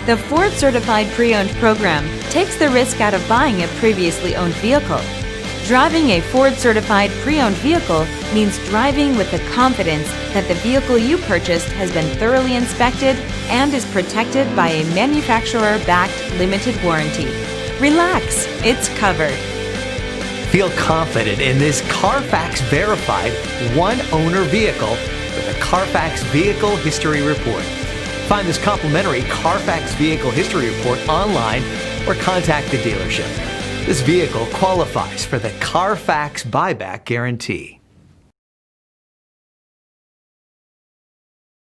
The Ford Certified Pre-Owned program takes the risk out of buying a previously owned vehicle. Driving a Ford Certified Pre-Owned vehicle means driving with the confidence that the vehicle you purchased has been thoroughly inspected and is protected by a manufacturer-backed limited warranty. Relax, it's covered. Feel confident in this CARFAX verified one-owner vehicle with a CARFAX Vehicle History Report. Find this complimentary CARFAX Vehicle History Report online or contact the dealership. This vehicle qualifies for the CARFAX buyback guarantee.